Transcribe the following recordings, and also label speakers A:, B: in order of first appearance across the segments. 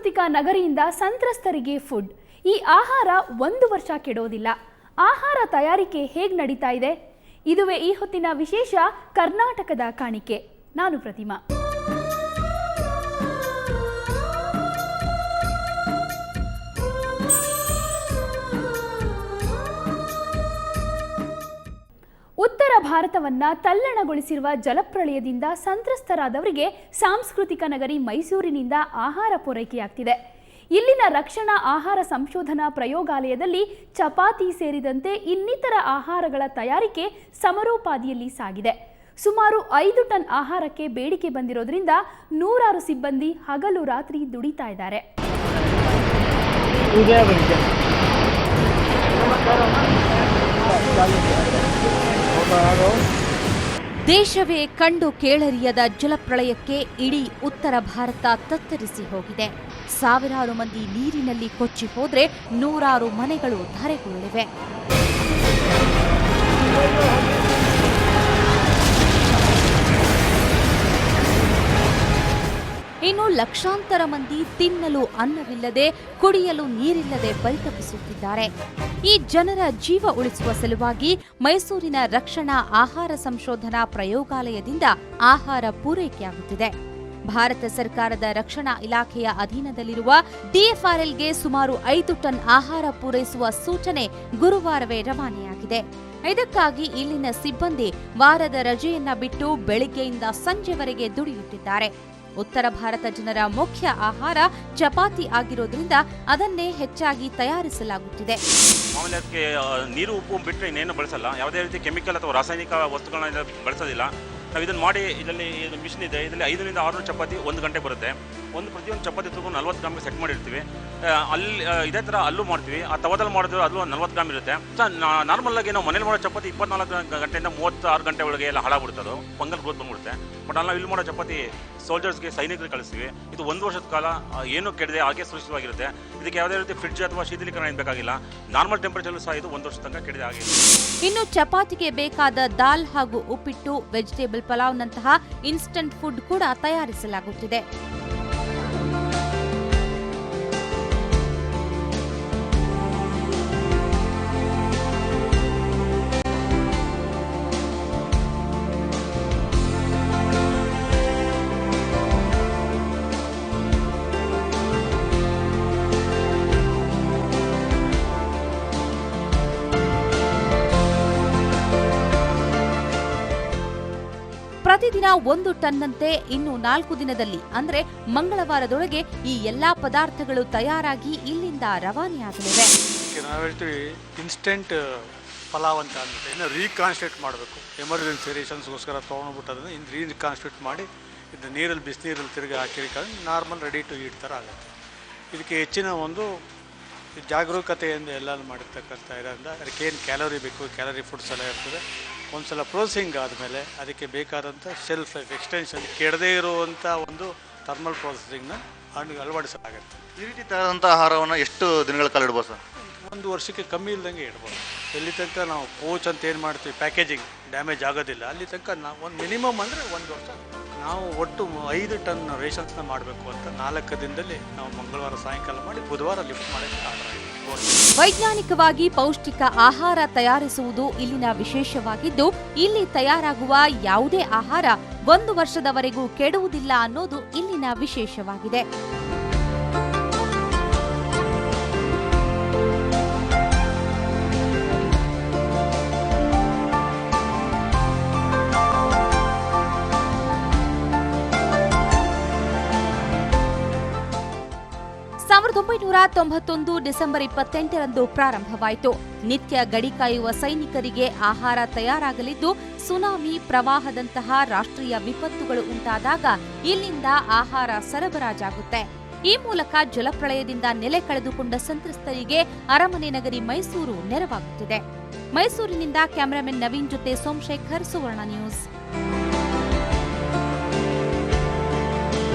A: ಸಾಂಸ್ಕೃತಿಕ ನಗರಿಯಿಂದ ಸಂತ್ರಸ್ತರಿಗೆ ಫುಡ್. ಈ ಆಹಾರ 1 ವರ್ಷ ಕೆಡೋದಿಲ್ಲ. ಆಹಾರ ತಯಾರಿಕೆ ಹೇಗೆ ನಡೀತಾ ಇದೆ? ಇದುವೇ ಈ ಹೊತ್ತಿನ ವಿಶೇಷ ಕರ್ನಾಟಕದ ಕಾಣಿಕೆ. ನಾನು ಪ್ರತಿಮಾ. ಉತ್ತರ ಭಾರತವನ್ನ ತಲ್ಲಣಗೊಳಿಸಿರುವ ಜಲಪ್ರಳಯದಿಂದ ಸಂತ್ರಸ್ತರಾದವರಿಗೆ ಸಾಂಸ್ಕೃತಿಕ ನಗರಿ ಮೈಸೂರಿನಿಂದ ಆಹಾರ ಪೂರೈಕೆಯಾಗ್ತಿದೆ. ಇಲ್ಲಿನ ರಕ್ಷಣಾ ಆಹಾರ ಸಂಶೋಧನಾ ಪ್ರಯೋಗಾಲಯದಲ್ಲಿ ಚಪಾತಿ ಸೇರಿದಂತೆ ಇನ್ನಿತರ ಆಹಾರಗಳ ತಯಾರಿಕೆ ಸಮರೋಪಾದಿಯಲ್ಲಿ ಸಾಗಿದೆ. ಸುಮಾರು 5 ಟನ್ ಆಹಾರಕ್ಕೆ ಬೇಡಿಕೆ ಬಂದಿರೋದ್ರಿಂದ ನೂರಾರು ಸಿಬ್ಬಂದಿ ಹಗಲು ರಾತ್ರಿ ದುಡಿತಾ ಇದ್ದಾರೆ.
B: ದೇಶವೇ ಕಂಡು ಕೇಳರಿಯದ ಜಲಪ್ರಳಯಕ್ಕೆ ಇಡೀ ಉತ್ತರ ಭಾರತ ತತ್ತರಿಸಿ ಹೋಗಿದೆ. ಸಾವಿರಾರು ಮಂದಿ ನೀರಿನಲ್ಲಿ ಕೊಚ್ಚಿ ಹೋದ್ರೆ ನೂರಾರು ಮನೆಗಳು ಧರೆಗುರುಳಿವೆ. ಇನ್ನು ಲಕ್ಷಾಂತರ ಮಂದಿ ತಿನ್ನಲು ಅನ್ನವಿಲ್ಲದೆ, ಕುಡಿಯಲು ನೀರಿಲ್ಲದೆ ಪರಿತಪಿಸುತ್ತಿದ್ದಾರೆ. ಈ ಜನರ ಜೀವ ಉಳಿಸುವ ಸಲುವಾಗಿ ಮೈಸೂರಿನ ರಕ್ಷಣಾ ಆಹಾರ ಸಂಶೋಧನಾ ಪ್ರಯೋಗಾಲಯದಿಂದ ಆಹಾರ ಪೂರೈಕೆಯಾಗುತ್ತಿದೆ. ಭಾರತ ಸರ್ಕಾರದ ರಕ್ಷಣಾ ಇಲಾಖೆಯ ಅಧೀನದಲ್ಲಿರುವ ಡಿಎಫ್ಆರ್ಎಲ್ಗೆ ಸುಮಾರು 5 ಟನ್ ಆಹಾರ ಪೂರೈಸುವ ಸೂಚನೆ ಗುರುವಾರವೇ ರವಾನೆಯಾಗಿದೆ. ಇದಕ್ಕಾಗಿ ಇಲ್ಲಿನ ಸಿಬ್ಬಂದಿ ವಾರದ ರಜೆಯನ್ನ ಬಿಟ್ಟು ಬೆಳಿಗ್ಗೆಯಿಂದ ಸಂಜೆವರೆಗೆ ದುಡಿಯುತ್ತಿದ್ದಾರೆ. ಉತ್ತರ ಭಾರತ ಜನರ ಮುಖ್ಯ ಆಹಾರ ಚಪಾತಿ ಆಗಿರೋದ್ರಿಂದ ಅದನ್ನೇ ಹೆಚ್ಚಾಗಿ ತಯಾರಿಸಲಾಗುತ್ತಿದೆ.
C: ಮಾಮೂಲಿ ಅದಕ್ಕೆ ನೀರು ಉಪ್ಪು ಬಿಟ್ಟರೆ ಇನ್ನೇನು ಬಳಸಲ್ಲ. ಯಾವುದೇ ರೀತಿ ಕೆಮಿಕಲ್ ಅಥವಾ ರಾಸಾಯನಿಕ ವಸ್ತುಗಳನ್ನ ಬಳಸೋದಿಲ್ಲ. ನಾವು ಇದನ್ನು ಮಾಡಿ ಇದರಲ್ಲಿ ಮಿಷಿನ್ ಇದೆ. ಇದರಲ್ಲಿ 5 ರಿಂದ 6 ಚಪಾತಿ 1 ಗಂಟೆ ಬರುತ್ತೆ. ಪ್ರತಿಯೊಂದು ಚಪಾತಿ ತಗೊಂಡು 40 ಗ್ರಾಮ್ಗೆ ಸೆಟ್ ಮಾಡಿರ್ತೀವಿ. ಅಲ್ಲಿ ಇದೇ ಥರ ಅಲ್ಲೂ ಮಾಡ್ತೀವಿ. ಆ ತವದಲ್ಲಿ ಮಾಡಿದ್ರೆ ಅದು 40 ಗ್ರಾಮ್ ಇರುತ್ತೆ. ನಾರ್ಮಲ್ ಆಗಿ ನಾವು ಮನೇಲಿ ಮಾಡೋ ಚಪಾತಿ 24 ಗಂಟೆಯಿಂದ 36 ಗಂಟೆ ಒಳಗೆ ಎಲ್ಲ ಹಾಳಾಗ್ಬಿಡುತ್ತೆ. ಅದು ಫಂಗಲ್ ಗ್ರೋತ್ ಬಂದ್ಬಿಡುತ್ತೆ. ಬಟ್ ನಾವು ಇಲ್ಲಿ ಮಾಡೋ ಚಪಾತಿ ಸೋಲ್ಜರ್ಸ್ಗೆ, ಸೈನಿಕರಿಗೆ ಕಳಿಸ್ತೀವಿ. ಇದು 1 ವರ್ಷದ ಕಾಲ ಏನೂ ಕೆಡದೆ ಹಾಗೆ ಸುರಕ್ಷಿತವಾಗಿರುತ್ತೆ. ಇದಕ್ಕೆ ಯಾವುದೇ ರೀತಿ ಫ್ರಿಡ್ಜ್ ಅಥವಾ ಶೀತಲೀಕರಣ ಏನು ಬೇಕಾಗಿಲ್ಲ. ನಾರ್ಮಲ್ ಟೆಂಪರೇಚರ್ ಸಹ ಇದು 1 ವರ್ಷದ ತನಕ ಕೆಡದೆ ಆಗಿಲ್ಲ.
B: ಇನ್ನು ಚಪಾತಿಗೆ ಬೇಕಾದ ದಾಲ್ ಹಾಗೂ ಉಪ್ಪಿಟ್ಟು, ವೆಜಿಟೇಬಲ್ ಪಲಾವ್ನಂತಹ ಇನ್ಸ್ಟಂಟ್ ಫುಡ್ ಕೂಡ ತಯಾರಿಸಲಾಗುತ್ತಿದೆ. ಪ್ರತಿದಿನ 1 ಟನ್ನಂತೆ ಇನ್ನು 4 ದಿನದಲ್ಲಿ ಅಂದ್ರೆ ಮಂಗಳವಾರದೊಳಗೆ ಈ ಎಲ್ಲಾ ಪದಾರ್ಥಗಳು ತಯಾರಾಗಿ ಇಲ್ಲಿಂದ ರವಾನೆಯಾಗಲಿವೆ.
D: ನಾವು ಹೇಳ್ತೀವಿ ಇನ್ಸ್ಟೆಂಟ್ ಪಲಾವ್ ಅಂತ ಅಂದ್ಬಿಟ್ಟು ಇನ್ನು ರೀಕಾನ್ಸ್ಟಿಟ್ಯೂಟ್ ಮಾಡಬೇಕು. ಎಮರ್ಜೆನ್ಸಿ ರೇಷನ್ಸ್ಗೋಸ್ಕರ ತೊಗೊಂಡ್ಬಿಟ್ಟು ಅದನ್ನು ರೀಕಾನ್ಸ್ಟಿಟ್ಯೂಟ್ ಮಾಡಿ ಇದು ನೀರಲ್ಲಿ ಬಿಸಿನೀರಲ್ಲಿ ತಿರುಗಿ ಹಾಕಿರ್ಕೊಂಡು ನಾರ್ಮಲ್ ರೆಡಿ ಟು ಈಟ್ ಥರ ಆಗುತ್ತೆ. ಇದಕ್ಕೆ ಹೆಚ್ಚಿನ ಒಂದು ಜಾಗರೂಕತೆಯಿಂದ ಎಲ್ಲ ಮಾಡಿರ್ತಕ್ಕಂಥ ಇರೋದ್ರಿಂದ ಅದಕ್ಕೇನು ಕ್ಯಾಲೋರಿ ಬೇಕು, ಕ್ಯಾಲೋರಿ ಫುಡ್ಸ್ ಎಲ್ಲ ಇರ್ತದೆ. ಒಂದು ಸಲ ಪ್ರೋಸೆಸಿಂಗ್ ಆದಮೇಲೆ ಅದಕ್ಕೆ ಬೇಕಾದಂಥ ಶೆಲ್ಫ್ ಲೈಫ್ ಎಕ್ಸ್ಟೆನ್ಷನ್ ಕೆಡದೇ ಇರುವಂಥ ಒಂದು ಥರ್ಮಲ್ ಪ್ರೋಸೆಸಿಂಗ್ನ ಅಳವಡಿಸಲಾಗುತ್ತೆ.
E: ಈ ರೀತಿ ತಯಾರಾದಂಥ ಆಹಾರವನ್ನು ಎಷ್ಟು ದಿನಗಳ ಕಾಲ ಇಡ್ಬೋದು ಸರ್?
D: 1 ವರ್ಷಕ್ಕೆ ಕಮ್ಮಿ ಇಲ್ದಂಗೆ ಇಡ್ಬೋದು. ಎಲ್ಲಿ ತನಕ ನಾವು ಪೋಚ್ ಅಂತ ಏನು ಮಾಡ್ತೀವಿ, ಪ್ಯಾಕೇಜಿಂಗ್ ಡ್ಯಾಮೇಜ್ ಆಗೋದಿಲ್ಲ, ಅಲ್ಲಿ ತನಕ ನಾವು ಒಂದು ಮಿನಿಮಮ್ ಅಂದರೆ 1 ವರ್ಷ. ನಾವು ಒಟ್ಟು 5 ಟನ್ ರೇಷನ್ಸ್ನ ಮಾಡಬೇಕು ಅಂತ 4 ದಿನದಲ್ಲಿ ನಾವು ಮಂಗಳವಾರ ಸಾಯಂಕಾಲ ಮಾಡಿ ಬುಧವಾರ ಲಿಫ್ಟ್ ಮಾಡೋಕ್ಕೆ ಆರ್ಡರ್ ಆಗಿದೆ.
B: ವೈಜ್ಞಾನಿಕವಾಗಿ ಪೌಷ್ಟಿಕ ಆಹಾರ ತಯಾರಿಸುವುದು ಇಲ್ಲಿನ ವಿಶೇಷವಾಗಿದ್ದು, ಇಲ್ಲಿ ತಯಾರಾಗುವ ಯಾವುದೇ ಆಹಾರ 1 ವರ್ಷದವರೆಗೂ ಕೆಡುವುದಿಲ್ಲ ಅನ್ನೋದು ಇಲ್ಲಿನ ವಿಶೇಷವಾಗಿದೆ. ಡಿಸೆಂಬರ್ 28ರಂದು ಪ್ರಾರಂಭವಾಯಿತು. ನಿತ್ಯ ಗಡಿ ಕಾಯುವ ಸೈನಿಕರಿಗೆ ಆಹಾರ ತಯಾರಾಗಲಿದ್ದು, ಸುನಾಮಿ, ಪ್ರವಾಹದಂತಹ ರಾಷ್ಟ್ರೀಯ ವಿಪತ್ತುಗಳು ಉಂಟಾದಾಗ ಇಲ್ಲಿಂದ ಆಹಾರ ಸರಬರಾಜಾಗುತ್ತೆ. ಈ ಮೂಲಕ ಜಲಪ್ರಳಯದಿಂದ ನೆಲೆ ಕಳೆದುಕೊಂಡ ಸಂತ್ರಸ್ತರಿಗೆ ಅರಮನೆ ನಗರಿ ಮೈಸೂರು ನೆರವಾಗುತ್ತಿದೆ. ಮೈಸೂರಿನಿಂದ ಕ್ಯಾಮರಾಮನ್ ನವೀನ್ ಜೊತೆ ಸೋಮಶೇಖರ್, ಸುವರ್ಣ ನ್ಯೂಸ್.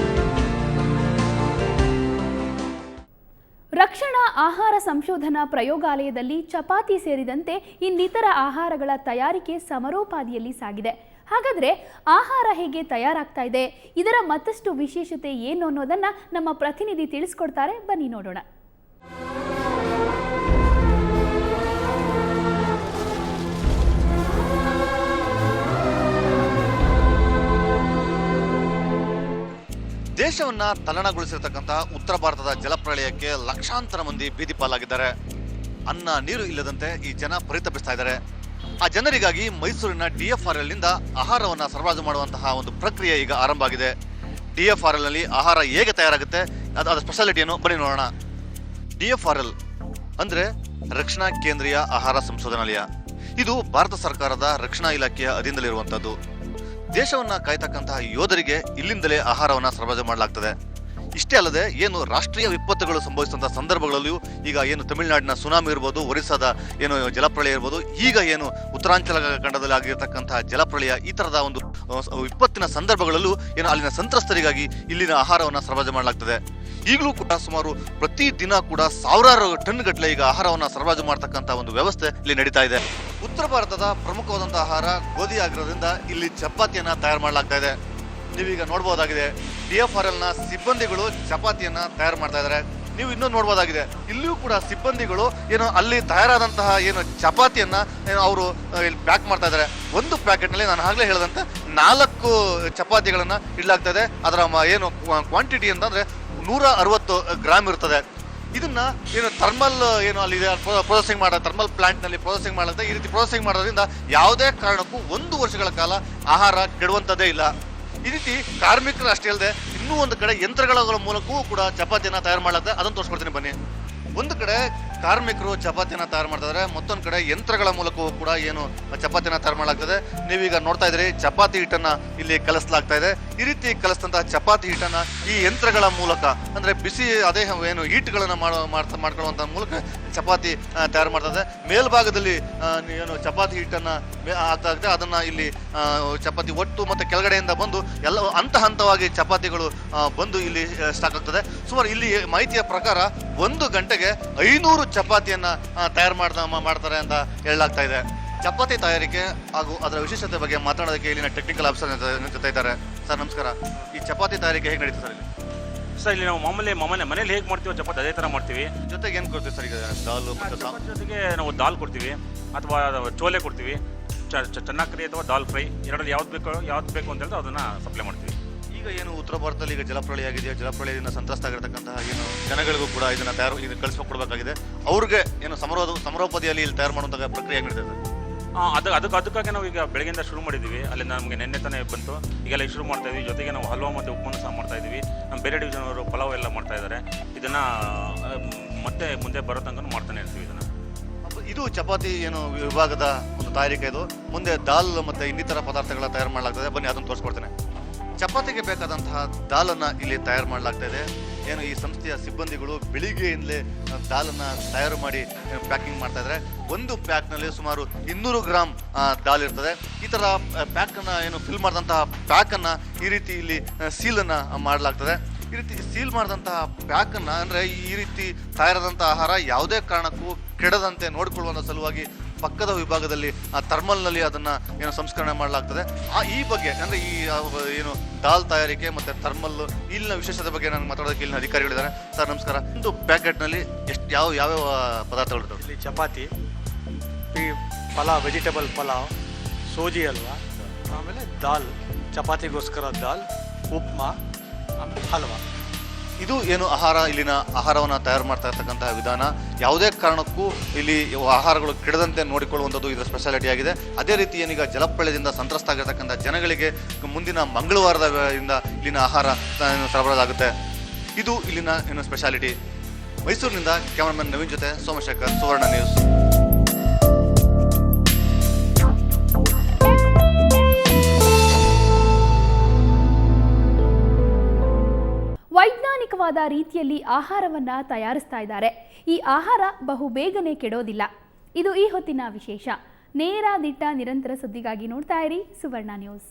A: ರಕ್ಷಣಾ ಆಹಾರ ಸಂಶೋಧನಾ ಪ್ರಯೋಗಾಲಯದಲ್ಲಿ ಚಪಾತಿ ಸೇರಿದಂತೆ ಇನ್ನಿತರ ಆಹಾರಗಳ ತಯಾರಿಕೆ ಸಮರೋಪಾದಿಯಲ್ಲಿ ಸಾಗಿದೆ. ಹಾಗಾದರೆ ಆಹಾರ ಹೇಗೆ ತಯಾರಾಗ್ತಾ ಇದೆ, ಇದರ ಮತ್ತಷ್ಟು ವಿಶೇಷತೆ ಏನು ಅನ್ನೋದನ್ನು ನಮ್ಮ ಪ್ರತಿನಿಧಿ ತಿಳಿಸ್ಕೊಡ್ತಾರೆ. ಬನ್ನಿ ನೋಡೋಣ.
E: ದೇಶವನ್ನ ತಲ್ಲಣಗೊಳಿಸಿರ್ತಕ್ಕಂಥ ಉತ್ತರ ಭಾರತದ ಜಲಪ್ರಳಯಕ್ಕೆ ಲಕ್ಷಾಂತರ ಮಂದಿ ಬೀದಿ ಪಾಲಾಗಿದ್ದಾರೆ. ಅನ್ನ ನೀರು ಇಲ್ಲದಂತೆ ಈ ಜನ ಪರಿತಪಿಸ್ತಾ ಇದ್ದಾರೆ. ಆ ಜನರಿಗಾಗಿ ಮೈಸೂರಿನ DFRL ನಿಂದ ಆಹಾರವನ್ನು ಸರಬರಾಜು ಮಾಡುವಂತಹ ಒಂದು ಪ್ರಕ್ರಿಯೆ ಈಗ ಆರಂಭ ಆಗಿದೆ. DFRL ನಲ್ಲಿ ಆಹಾರ ಹೇಗೆ ತಯಾರಾಗುತ್ತೆ, ಅದರ ಸ್ಪೆಷಾಲಿಟಿಯನ್ನು ಬನ್ನಿ ನೋಡೋಣ. DFRL ಅಂದ್ರೆ ರಕ್ಷಣಾ ಕೇಂದ್ರೀಯ ಆಹಾರ ಸಂಶೋಧನಾಲಯ. ಇದು ಭಾರತ ಸರ್ಕಾರದ ರಕ್ಷಣಾ ಇಲಾಖೆಯ ಅಧೀನದಲ್ಲಿರುವಂಥದ್ದು. ದೇಶವನ್ನ ಕಾಯ್ತಕ್ಕಂತಹ ಯೋಧರಿಗೆ ಇಲ್ಲಿಂದಲೇ ಆಹಾರವನ್ನ ಸರಬರಾಜು ಮಾಡಲಾಗ್ತದೆ. ಇಷ್ಟೇ ಅಲ್ಲದೆ ಏನು ರಾಷ್ಟ್ರೀಯ ವಿಪತ್ತುಗಳು ಸಂಭವಿಸುವಂತಹ ಸಂದರ್ಭಗಳಲ್ಲಿಯೂ ಈಗ ಏನು ತಮಿಳುನಾಡಿನ ಸುನಾಮಿ ಇರ್ಬೋದು, ಒರಿಸ್ಸಾದ ಏನು ಜಲಪ್ರಳಯ ಇರ್ಬೋದು, ಈಗ ಏನು ಉತ್ತರಾಂಚಲ ಖಂಡದಲ್ಲಿ ಆಗಿರತಕ್ಕಂತಹ ಜಲಪ್ರಳಯ, ಈ ತರಹದ ಒಂದು ವಿಪತ್ತಿನ ಸಂದರ್ಭಗಳಲ್ಲೂ ಏನು ಅಲ್ಲಿನ ಸಂತ್ರಸ್ತರಿಗಾಗಿ ಇಲ್ಲಿನ ಆಹಾರವನ್ನು ಸರಬರಾಜು ಮಾಡಲಾಗ್ತದೆ. ಈಗಲೂ ಕೂಡ ಸುಮಾರು ಪ್ರತಿ ದಿನ ಕೂಡ ಸಾವಿರಾರು ಟನ್ ಗಟ್ಟಲೆ ಈಗ ಆಹಾರವನ್ನು ಸರಬರಾಜು ಮಾಡತಕ್ಕಂಥ ಒಂದು ವ್ಯವಸ್ಥೆ ಇಲ್ಲಿ ನಡೀತಾ ಇದೆ. ಉತ್ತರ ಭಾರತದ ಪ್ರಮುಖವಾದಂತಹ ಆಹಾರ ಗೋಧಿ ಆಗಿರೋದ್ರಿಂದ ಇಲ್ಲಿ ಚಪಾತಿಯನ್ನ ತಯಾರು ಮಾಡಲಾಗ್ತಾ ಇದೆ. ನೀವೀಗ ನೋಡಬಹುದಾಗಿದೆ, DFRL ನ ಸಿಬ್ಬಂದಿಗಳು ಚಪಾತಿಯನ್ನ ತಯಾರು ಮಾಡ್ತಾ ಇದ್ದಾರೆ. ನೀವು ಇನ್ನೂ ನೋಡಬಹುದಾಗಿದೆ, ಇಲ್ಲಿಯೂ ಕೂಡ ಸಿಬ್ಬಂದಿಗಳು ಏನು ಅಲ್ಲಿ ತಯಾರಾದಂತಹ ಏನು ಚಪಾತಿಯನ್ನ ಅವರು ಇಲ್ಲಿ ಪ್ಯಾಕ್ ಮಾಡ್ತಾ ಇದ್ದಾರೆ. ಒಂದು ಪ್ಯಾಕೆಟ್ ನಲ್ಲಿ ನಾನು ಆಗಲೇ ಹೇಳಿದಂತೆ 4 ಚಪಾತಿಗಳನ್ನ ಇಡಲಾಗ್ತಾ ಇದೆ. ಅದರ ಏನು ಕ್ವಾಂಟಿಟಿ ಅಂತಂದ್ರೆ 160 ಗ್ರಾಮ್ ಇರ್ತದೆ. ಇದನ್ನ ಏನು ಥರ್ಮಲ್ ಏನು ಅಲ್ಲಿ ಪ್ರೊಸೆಸಿಂಗ್ ಥರ್ಮಲ್ ಪ್ಲಾಂಟ್ ನಲ್ಲಿ ಪ್ರೊಸೆಸಿಂಗ್ ಮಾಡುತ್ತೆ. ಈ ರೀತಿ ಪ್ರೊಸೆಸಿಂಗ್ ಮಾಡೋದ್ರಿಂದ ಯಾವುದೇ ಕಾರಣಕ್ಕೂ 1 ವರ್ಷಗಳ ಕಾಲ ಆಹಾರ ಕೆಡುವಂಥದ್ದೇ ಇಲ್ಲ. ಈ ರೀತಿ ಕಾರ್ಮಿಕರು ಅಷ್ಟೇ ಅಲ್ಲದೆ ಇನ್ನೂ ಒಂದು ಕಡೆ ಯಂತ್ರಗಳ ಮೂಲಕವೂ ಕೂಡ ಚಪಾತಿಯನ್ನ ತಯಾರು ಮಾಡಲಾಗ್ತದೆ. ಅದನ್ನು ತೋರಿಸ್ಕೊಡ್ತೀನಿ ಬನ್ನಿ. ಒಂದು ಕಡೆ ಕಾರ್ಮಿಕರು ಚಪಾತಿಯನ್ನ ತಯಾರು ಮಾಡ್ತಿದ್ದಾರೆ, ಮತ್ತೊಂದು ಕಡೆ ಯಂತ್ರಗಳ ಮೂಲಕವೂ ಕೂಡ ಏನು ಚಪಾತಿಯನ್ನ ತಯಾರು ಮಾಡಲಾಗ್ತದೆ. ನೀವೀಗ ನೋಡ್ತಾ ಇದ್ರಿ, ಚಪಾತಿ ಹಿಟ್ಟನ್ನ ಇಲ್ಲಿ ಕಲಿಸಲಾಗ್ತಾ ಇದೆ. ಈ ರೀತಿ ಕಲಿಸಿದಂತಹ ಚಪಾತಿ ಹಿಟ್ಟನ್ನ ಈ ಯಂತ್ರಗಳ ಮೂಲಕ ಅಂದ್ರೆ ಬಿಸಿ ಅದೇ ಏನು ಹೀಟ್ಗಳನ್ನ ಮಾಡ್ಕೊಳ್ಳುವಂತ ಮೂಲಕ ಚಪಾತಿ ತಯಾರು ಮಾಡ್ತದೆ. ಮೇಲ್ಭಾಗದಲ್ಲಿ ಏನು ಚಪಾತಿ ಹಿಟ್ಟನ್ನ ಆಗ್ತಾ ಇದೆ, ಅದನ್ನ ಇಲ್ಲಿ ಚಪಾತಿ ಒಟ್ಟು ಮತ್ತೆ ಕೆಳಗಡೆಯಿಂದ ಬಂದು ಎಲ್ಲ ಹಂತವಾಗಿ ಚಪಾತಿಗಳು ಬಂದು ಇಲ್ಲಿ ಸ್ಟಾಕ್ ಆಗ್ತದೆ. ಸುಮಾರು ಇಲ್ಲಿ ಮಾಹಿತಿಯ ಪ್ರಕಾರ 1 ಗಂಟೆಗೆ 500 ಚಪಾತಿಯನ್ನ ತಯಾರು ಮಾಡ್ತಾರೆ ಅಂತ ಹೇಳಲಾಗ್ತಾ ಇದೆ. ಚಪಾತಿ ತಯಾರಿಕೆ ಹಾಗೂ ಅದರ ವಿಶೇಷತೆ ಬಗ್ಗೆ ಮಾತಾಡೋದಕ್ಕೆ ಇಲ್ಲಿನ ಟೆಕ್ನಿಕಲ್ ಆಫೀಸರ್ ಜೊತೆ ಇದ್ದಾರೆ. ಸರ್ ನಮಸ್ಕಾರ. ಈ ಚಪಾತಿ ತಯಾರಿಕೆ ಹೇಗೆ ನಡೀತದೆ ಸರ್ ಇಲ್ಲಿ?
C: ಸರ್ ಇಲ್ಲಿ ನಾವು ಮನೇಲಿ ಹೇಗೆ ಮಾಡ್ತೀವಿ ಚಪಾತಿ ಅದೇ ಥರ ಮಾಡ್ತೀವಿ.
E: ಜೊತೆಗೆ ಏನು ಕೊಡ್ತೀವಿ ಸರ್? ಈಗ ದಾಲು ಮತ್ತು
C: ಜೊತೆಗೆ ನಾವು ದಾಲ್ ಕೊಡ್ತೀವಿ ಅಥವಾ ಚೋಲೆ ಕೊಡ್ತೀವಿ, ಚನ್ನಾಕರಿ ಅಥವಾ ದಾಲ್ ಫ್ರೈ, ಎರಡರಲ್ಲಿ ಯಾವ್ದು ಬೇಕು ಅಂತ ಹೇಳಿದ್ರೆ ಅದನ್ನ ಸಪ್ಲೈ ಮಾಡ್ತೀವಿ.
E: ಈಗ ಏನು ಉತ್ತರ ಭಾರತದಲ್ಲಿ ಈಗ ಜಲಪ್ರಳಯ ಆಗಿದೆಯಾ, ಜಲಪ್ರಳಯದಿಂದ ಸಂತ್ರಸ್ತ ಆಗಿರತಕ್ಕಂತಹ ಏನು ಜನಗಳಿಗೂ ಕೂಡ ಇದನ್ನ ಕಳಿಸ್ಕೊಡ್ಬೇಕಾಗಿದೆ. ಅವ್ರಿಗೆ ಏನು ಸಮರೋಪಾದಿಯಲ್ಲಿ ಇಲ್ಲಿ ತಯಾರು ಮಾಡುವಂತಹ ಪ್ರಕ್ರಿಯೆ ನಡೀತದೆ.
C: ಅದಕ್ಕಾಗಿ ನಾವು ಈಗ ಬೆಳಗ್ಗೆಯಿಂದ ಶುರು ಮಾಡಿದ್ದೀವಿ. ಅಲ್ಲಿ ನಮಗೆ ನೆನ್ನೆ ತಾನೇ ಬಂತು, ಈಗೆಲ್ಲ ಶುರು ಮಾಡ್ತಾ ಇದ್ವಿ. ಜೊತೆಗೆ ನಾವು ಹಲ್ವಾ ಮತ್ತು ಉಪ್ಪನ್ನು ಸಹ ಮಾಡ್ತಾ ಇದ್ದೀವಿ. ನಮ್ಮ ಬೇರೆ ಡಿವಿಷನ್ ಅವರು ಪಲಾವ್ ಎಲ್ಲ ಮಾಡ್ತಾ ಇದ್ದಾರೆ. ಇದನ್ನ ಮತ್ತೆ ಮುಂದೆ ಬರೋ ತನಕ ಮಾಡ್ತಾನೆ ಇರ್ತೀವಿ ಇದನ್ನ.
E: ಇದು ಚಪಾತಿ ಏನು ವಿಭಾಗದ ಒಂದು ತಯಾರಿಕೆ. ಇದು ಮುಂದೆ ದಾಲ್ ಮತ್ತೆ ಇನ್ನಿತರ ಪದಾರ್ಥಗಳ ತಯಾರು ಮಾಡಲಾಗ್ತದೆ. ಬನ್ನಿ ಅದನ್ನು ತೋರಿಸ್ಕೊಡ್ತೇನೆ. ಚಪಾತಿಗೆ ಬೇಕಾದಂತಹ ದಾಲನ್ನ ಇಲ್ಲಿ ತಯಾರು ಮಾಡಲಾಗ್ತಾ ಇದೆ. ಏನು ಈ ಸಂಸ್ಥೆಯ ಸಿಬ್ಬಂದಿಗಳು ಬೆಳಿಗ್ಗೆಯಿಂದಲೇ ದಾಲನ್ನ ತಯಾರು ಮಾಡಿ ಪ್ಯಾಕಿಂಗ್ ಮಾಡ್ತಾ ಇದ್ದಾರೆ. ಒಂದು ಪ್ಯಾಕ್ನಲ್ಲಿ ಸುಮಾರು 200 ಗ್ರಾಮ್ ದಾಲ್ ಇರ್ತದೆ. ಈ ಥರ ಪ್ಯಾಕನ್ನು ಏನು ಫಿಲ್ ಮಾಡಿದಂತಹ ಪ್ಯಾಕನ್ನು ಈ ರೀತಿ ಇಲ್ಲಿ ಸೀಲನ್ನು ಮಾಡಲಾಗ್ತದೆ. ಈ ರೀತಿ ಸೀಲ್ ಮಾಡಿದಂತಹ ಪ್ಯಾಕನ್ನು ಅಂದರೆ ಈ ರೀತಿ ತಯಾರಾದಂಥ ಆಹಾರ ಯಾವುದೇ ಕಾರಣಕ್ಕೂ ಕೆಡದಂತೆ ನೋಡಿಕೊಳ್ಳುವಂಥ ಸಲುವಾಗಿ ಪಕ್ಕದ ವಿಭಾಗದಲ್ಲಿ ಥರ್ಮಲ್ನಲ್ಲಿ ಅದನ್ನು ಏನು ಸಂಸ್ಕರಣೆ ಮಾಡಲಾಗ್ತದೆ. ಈ ಬಗ್ಗೆ ಅಂದರೆ ಈ ಏನು ದಾಲ್ ತಯಾರಿಕೆ ಮತ್ತು ಥರ್ಮಲ್ ಇಲ್ಲಿನ ವಿಶೇಷತೆ ಬಗ್ಗೆ ನಾನು ಮಾತಾಡೋದಕ್ಕೆ ಇಲ್ಲಿನ ಅಧಿಕಾರಿಗಳಿದ್ದಾರೆ. ಸರ್ ನಮಸ್ಕಾರ. ಒಂದು ಪ್ಯಾಕೆಟ್ನಲ್ಲಿ ಯಾವ್ಯಾವ ಪದಾರ್ಥಗಳು ಇರ್ತವೆ?
D: ಇಲ್ಲಿ ಚಪಾತಿ, ಈ ಪಲಾವ್, ವೆಜಿಟೇಬಲ್ ಪಲಾವ್, ಸೋಜಿ ಹಲ್ವಾ, ಆಮೇಲೆ ದಾಲ್, ಚಪಾತಿಗೋಸ್ಕರ ದಾಲ್, ಉಪ್ಮಾ, ಆಮೇಲೆ ಹಲ್ವಾ.
E: ಇದು ಏನು ಆಹಾರ, ಇಲ್ಲಿನ ಆಹಾರವನ್ನು ತಯಾರು ಮಾಡ್ತಾ ಇರ್ತಕ್ಕಂತಹ ವಿಧಾನ. ಯಾವುದೇ ಕಾರಣಕ್ಕೂ ಇಲ್ಲಿ ಆಹಾರಗಳು ಕೆಡದಂತೆ ನೋಡಿಕೊಳ್ಳುವಂಥದ್ದು ಇದರ ಸ್ಪೆಷಾಲಿಟಿ ಆಗಿದೆ. ಅದೇ ರೀತಿ ಏನೀಗ ಜಲಪ್ರಳಯದಿಂದ ಸಂತ್ರಸ್ತ ಆಗಿರ್ತಕ್ಕಂಥ ಜನಗಳಿಗೆ ಮುಂದಿನ ಮಂಗಳವಾರದಿಂದ ಇಲ್ಲಿನ ಆಹಾರ ಸರಬರಾಜಾಗುತ್ತೆ. ಇದು ಇಲ್ಲಿನ ಏನು ಸ್ಪೆಷಾಲಿಟಿ. ಮೈಸೂರಿನಿಂದ ಕ್ಯಾಮರಾಮನ್ ನವೀನ್ ಜೊತೆ ಸೋಮಶೇಖರ್, ಸುವರ್ಣ ನ್ಯೂಸ್.
A: ವೈಜ್ಞಾನಿಕವಾದ ರೀತಿಯಲ್ಲಿ ಆಹಾರವನ್ನು ತಯಾರಿಸ್ತಾ ಇದ್ದಾರೆ. ಈ ಆಹಾರ ಬಹು ಬೇಗನೆ ಕೆಡೋದಿಲ್ಲ. ಇದು ಈ ಹೊತ್ತಿನ ವಿಶೇಷ. ನೇರ ದಿಟ್ಟ ನಿರಂತರ ಸುದ್ದಿಗಾಗಿ ನೋಡ್ತಾ ಇರಿ ಸುವರ್ಣ ನ್ಯೂಸ್.